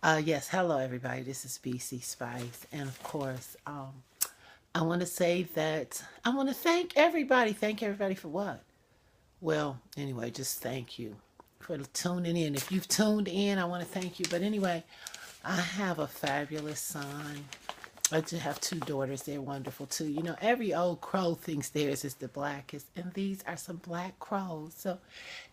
Yes, hello everybody. This is Bcspice, and of course, I want to say that I want to thank everybody. Thank everybody for what? Well, anyway, just thank you for tuning in. If you've tuned in, I want to thank you. But anyway, I have a fabulous son. I do have two daughters. They're wonderful too. You know, every old crow thinks theirs is the blackest, and these are some black crows. So,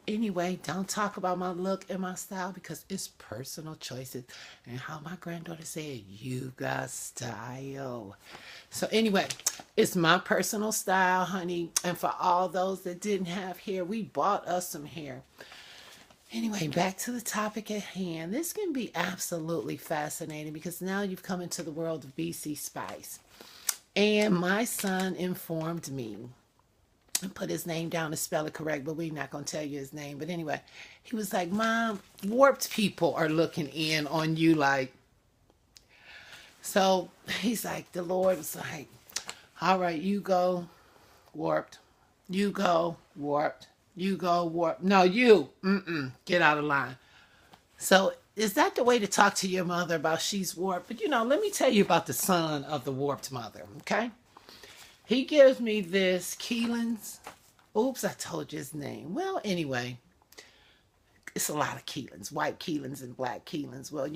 anyway, don't talk about my look and my style because it's personal choices. And how my granddaughter said, you got style. So, anyway, it's my personal style, honey. And for all those that didn't have hair, we bought us some hair. Anyway, back to the topic at hand. This can be absolutely fascinating because now you've come into the world of Bcspice. And my son informed me and put his name down to spell it correct, but we're not going to tell you his name. But anyway, he was like, Mom, warped people are looking in on you like. So he's like, the Lord was like, all right, you go warped. You go warped. You go warped. No, you. Get out of line. So is that the way to talk to your mother about she's warped? But let me tell you about the son of the warped mother, okay? He gives me this Keelan's. Oops, I told you his name. Well, anyway, it's a lot of Keelans, white Keelans and black Keelans. Well,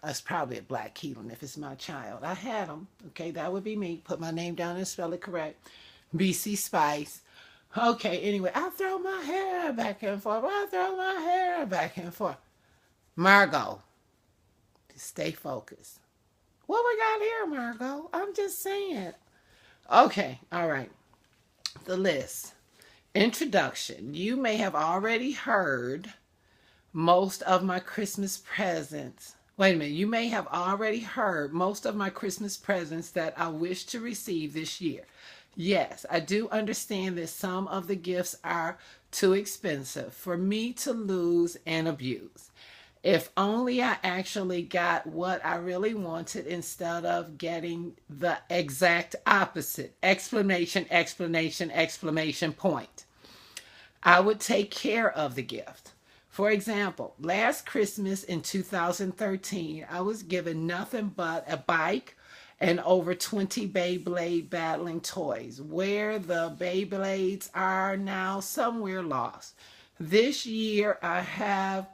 it's probably a black Keelan if it's my child. I had him. Okay, that would be me. Put my name down and spell it correct. Bcspice. Okay, anyway, I throw my hair back and forth. I throw my hair back and forth. Margot, stay focused. What we got here, Margot? I'm just saying. Okay, all right. The list. Introduction. You may have already heard most of my Christmas presents. Wait a minute. You may have already heard most of my Christmas presents that I wish to receive this year. Yes, I do understand that some of the gifts are too expensive for me to lose and abuse. If only I actually got what I really wanted instead of getting the exact opposite. Exclamation, exclamation, exclamation point. I would take care of the gift. For example, last Christmas in 2013, I was given nothing but a bike and over 20 Beyblade battling toys. Where the Beyblades are now, somewhere lost. This year, I have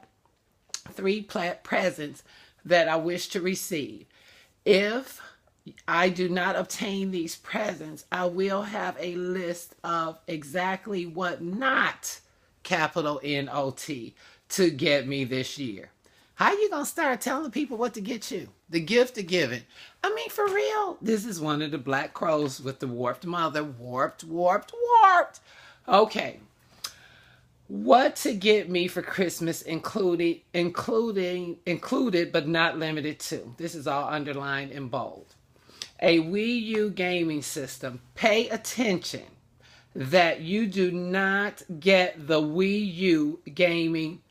three presents that I wish to receive. If I do not obtain these presents, I will have a list of exactly what not, capital N-O-T, to get me this year. How you gonna start telling people what to get you? The gift of giving. I mean, for real. This is one of the black crows with the warped mother. Warped, warped, warped. Okay. What to get me for Christmas included but not limited to. This is all underlined in bold. A Wii U gaming system. Pay attention that you do not get the Wii U gaming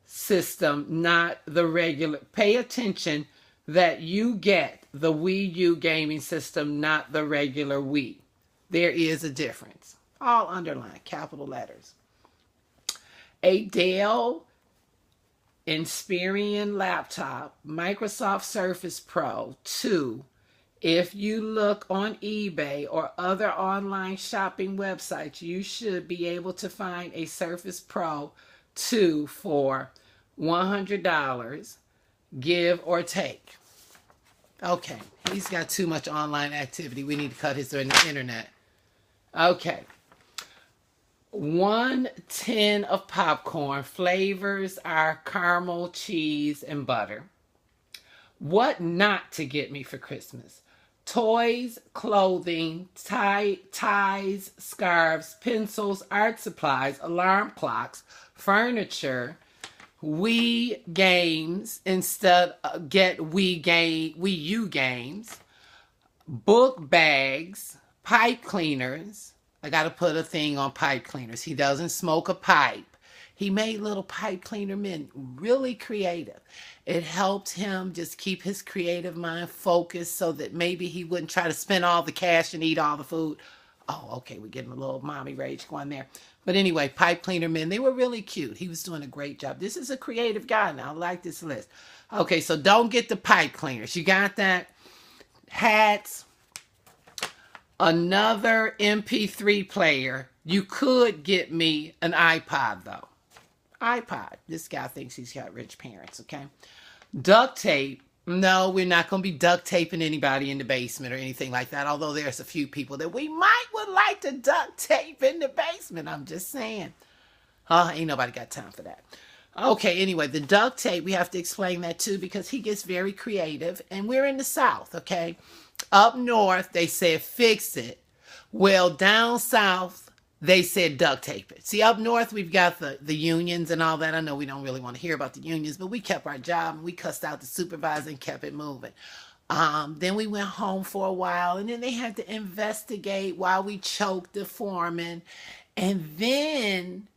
system, not the regular. Pay attention that you get the Wii U gaming system, not the regular Wii. There is a difference. All underlined, capital letters. A Dell Inspiron laptop, Microsoft Surface Pro 2. If you look on eBay or other online shopping websites, you should be able to find a Surface Pro 2 for $100, give or take. Okay, he's got too much online activity. We need to cut his internet. Okay. 1 tin of popcorn. Flavors are caramel, cheese, and butter. What not to get me for Christmas? Toys, clothing, ties, scarves, pencils, art supplies, alarm clocks, furniture, Wii games instead get Wii U games, book bags, pipe cleaners. I got to put a thing on pipe cleaners. He doesn't smoke a pipe. He made little pipe cleaner men, really creative. It helped him just keep his creative mind focused so that maybe he wouldn't try to spend all the cash and eat all the food. Oh, okay, we're getting a little mommy rage going there. But anyway, pipe cleaner men, they were really cute. He was doing a great job. This is a creative guy now. I like this list. Okay, so don't get the pipe cleaners. You got that? Hats, another MP3 player. You could get me an iPod, though. iPod. This guy thinks he's got rich parents, okay? Duct tape. No, we're not going to be duct taping anybody in the basement or anything like that, although there's a few people that we would like to duct tape in the basement. I'm just saying. Ain't nobody got time for that. Okay, anyway, the duct tape, we have to explain that too because he gets very creative, and we're in the South, okay? Up north, they said fix it. Well, down south, they said duct tape it. See, up north, we've got the unions and all that. I know we don't really want to hear about the unions, but we kept our job and we cussed out the supervisor and kept it moving. Then we went home for a while, and then they had to investigate why we choked the foreman. And then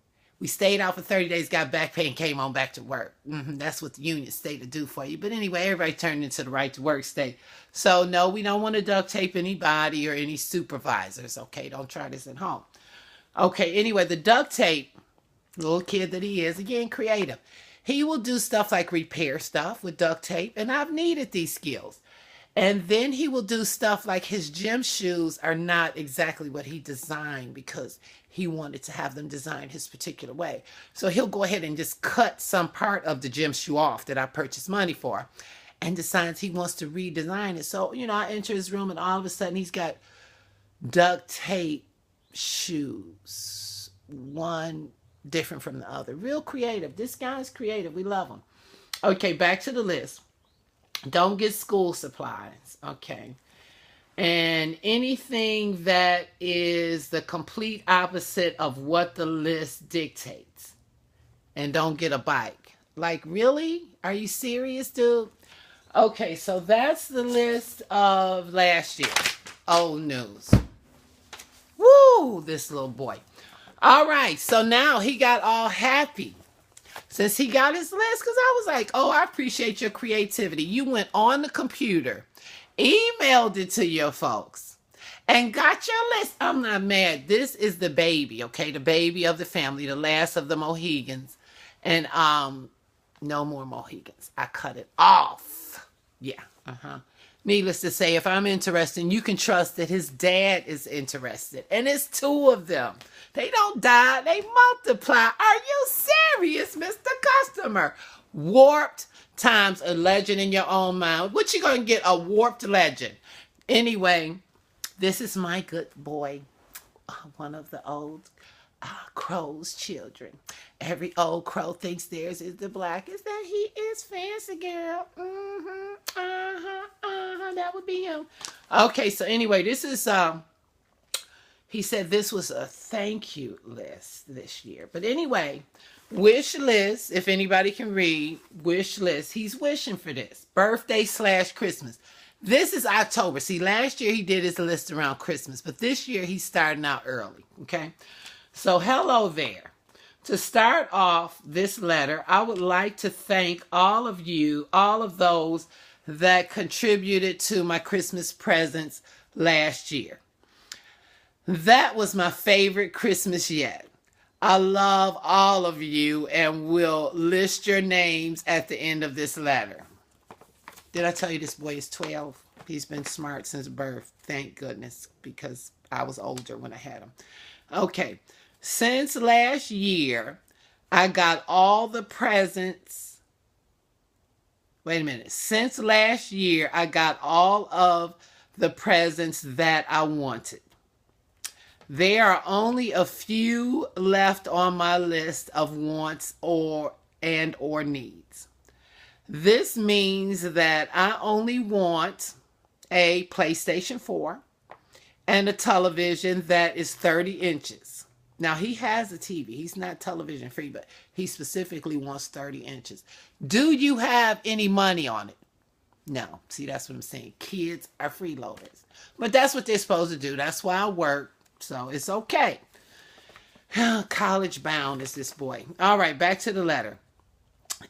we stayed out for 30 days, got back pay, and came on back to work. That's what the union state to do for you. But anyway, everybody turned into the right to work state. So no, we don't want to duct tape anybody or any supervisors. Okay, don't try this at home. Okay, anyway, the duct tape, little kid that he is, again, creative. He will do stuff like repair stuff with duct tape, and I've needed these skills. And then he will do stuff like his gym shoes are not exactly what he designed because he wanted to have them designed his particular way. So he'll go ahead and just cut some part of the gym shoe off that I purchased money for and decides he wants to redesign it. So, I enter his room and all of a sudden he's got duct tape shoes, one different from the other. Real creative. This guy's creative. We love him. Okay, back to the list. Don't get school supplies, okay? And anything that is the complete opposite of what the list dictates. And don't get a bike. Like, really? Are you serious, dude? Okay, so that's the list of last year. Old news. Woo, this little boy. All right, so now he got all happy. Since he got his list, because I was like, oh, I appreciate your creativity. You went on the computer, emailed it to your folks, and got your list. I'm not mad. This is the baby, okay? The baby of the family, the last of the Mohegans. And no more Mohegans. I cut it off. Yeah, Needless to say, if I'm interested, you can trust that his dad is interested. And it's two of them. They don't die, they multiply. Are you serious, Mr. Customer? Warped times a legend in your own mind. What you gonna get? A warped legend. Anyway, this is my good boy, one of the old crow's children. Every old crow thinks theirs is the blackest, that he is fancy, girl. That would be him. Okay, so anyway, this is he said this was a thank you list this year. But anyway, wish list, if anybody can read, wish list. He's wishing for this. Birthday / Christmas. This is October. See, last year he did his list around Christmas, but this year he's starting out early, okay? So hello there. To start off this letter, I would like to thank all of you, all of those that contributed to my Christmas presents last year. That was my favorite Christmas yet. I love all of you and will list your names at the end of this letter. Did I tell you this boy is 12? He's been smart since birth. Thank goodness, because I was older when I had him. Okay. Since last year, I got all the presents. Wait a minute. Since last year, I got all of the presents that I wanted. There are only a few left on my list of wants or needs. This means that I only want a PlayStation 4 and a television that is 30 inches. Now, he has a TV. He's not television free, but he specifically wants 30 inches. Do you have any money on it? No. See, that's what I'm saying. Kids are freeloaders. But that's what they're supposed to do. That's why I work. So it's okay. College bound is this boy. All right, back to the letter.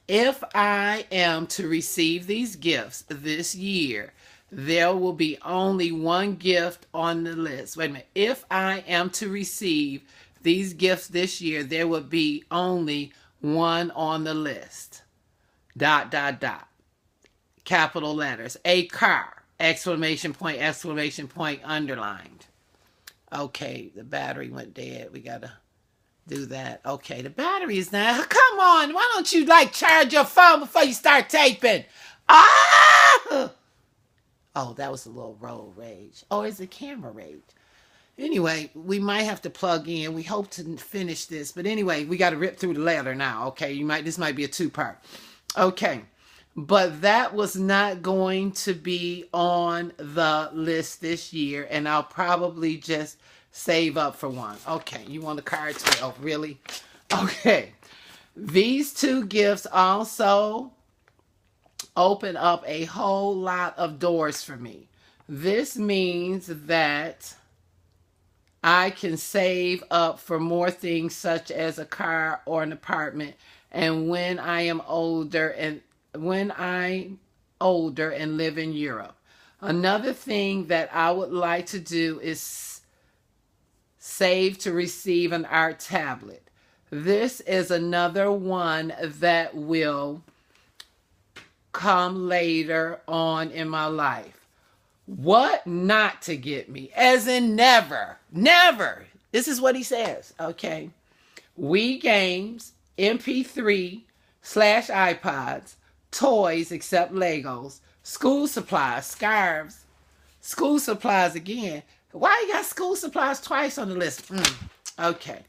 If I am to receive these gifts this year, there will be only one gift on the list. Wait a minute. If I am to receive these gifts this year, there will be only one on the list. ... capital letters. A car, exclamation point, underlined. Okay, the battery went dead. We got to do that. Okay, the battery is now. Come on, why don't you like charge your phone before you start taping? Ah! Oh, that was a little road rage. Oh, it's a camera rage. Anyway, we might have to plug in. We hope to finish this. But anyway, we got to rip through the letter now. Okay, this might be a two-part. Okay, but that was not going to be on the list this year. And I'll probably just save up for one. Okay, you want the card too? Oh, really? Okay. These two gifts also open up a whole lot of doors for me. This means that I can save up for more things such as a car or an apartment. And when I am older and live in Europe. Another thing that I would like to do is save to receive an art tablet. This is another one that will come later on in my life. What not to get me? As in never. Never. This is what he says. Okay. Wii games, MP3/iPods, toys except Legos, school supplies, scarves, school supplies again. Why you got school supplies twice on the list? Okay.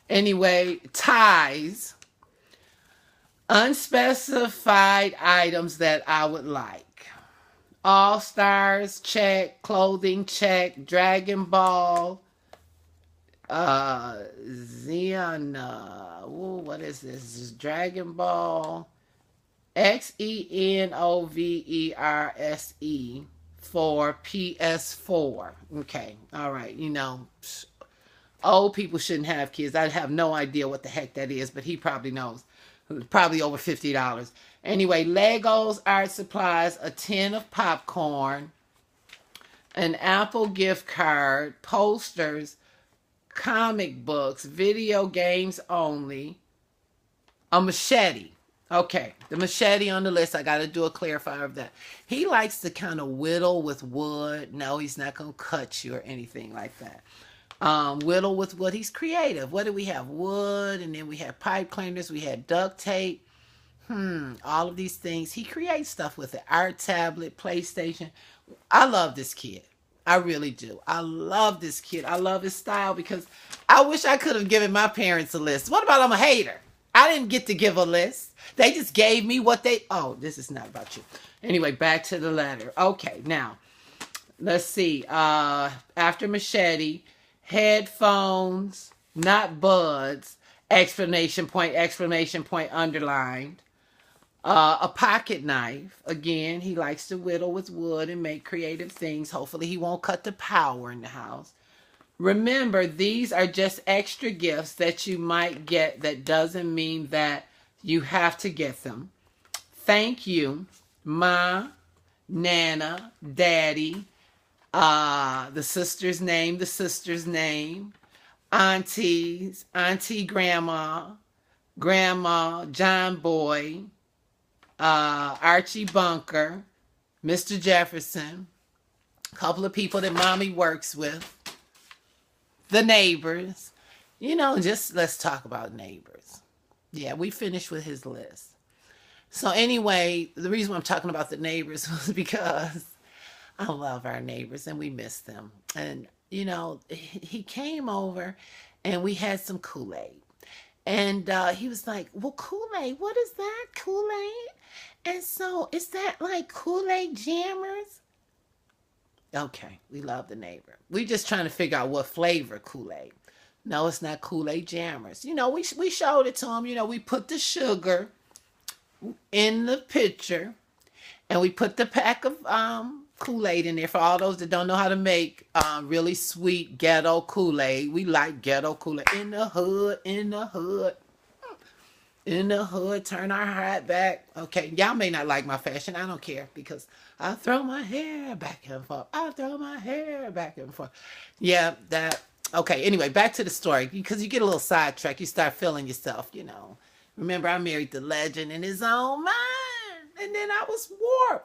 Anyway, ties, unspecified items that I would like. All Stars, check. Clothing, check. Dragon Ball. Xenon. What is this? This is Dragon Ball. XENOVERSE for PS4. Okay. All right. You know, old people shouldn't have kids. I have no idea what the heck that is, but he probably knows. Probably over $50. Anyway, Legos, art supplies, a tin of popcorn, an Apple gift card, posters, comic books, video games only, a machete. Okay, the machete on the list. I got to do a clarifier of that. He likes to kind of whittle with wood. No, he's not going to cut you or anything like that. Whittle with wood. He's creative. What do we have? Wood, and then we have pipe cleaners. We had duct tape. All of these things. He creates stuff with it. Art tablet, PlayStation. I love this kid. I really do. I love this kid. I love his style because I wish I could have given my parents a list. What about I'm a hater? I didn't get to give a list. They just gave me what they... Oh, this is not about you. Anyway, back to the letter. Okay, now, let's see. After machete, headphones, not buds, exclamation point, underlined. A pocket knife. Again, he likes to whittle with wood and make creative things. Hopefully he won't cut the power in the house. Remember, these are just extra gifts that you might get. That doesn't mean that you have to get them. Thank you, Ma, Nana, Daddy, the sister's name, aunties, Auntie Grandma, John Boy, Archie Bunker, Mr. Jefferson, a couple of people that Mommy works with, the neighbors. You know, just let's talk about neighbors. Yeah, we finished with his list. So anyway, the reason why I'm talking about the neighbors was because I love our neighbors and we miss them. And, you know, he came over and we had some Kool-Aid. And he was like, well, Kool-Aid, what is that, Kool-Aid? And so, is that like Kool-Aid jammers? Okay, we love the neighbor. We just trying to figure out what flavor Kool-Aid. No, it's not Kool-Aid jammers. You know, we showed it to him. You know, we put the sugar in the pitcher. And we put the pack of Kool-Aid in there for all those that don't know how to make really sweet ghetto Kool-Aid. We like ghetto Kool-Aid. In the hood. In the hood, turn our hat back. Okay, y'all may not like my fashion. I don't care because I throw my hair back and forth. Yeah, that. Okay, anyway, back to the story. Because you get a little sidetracked. You start feeling yourself, you know. Remember, I married the legend in his own mind. And then I was warped.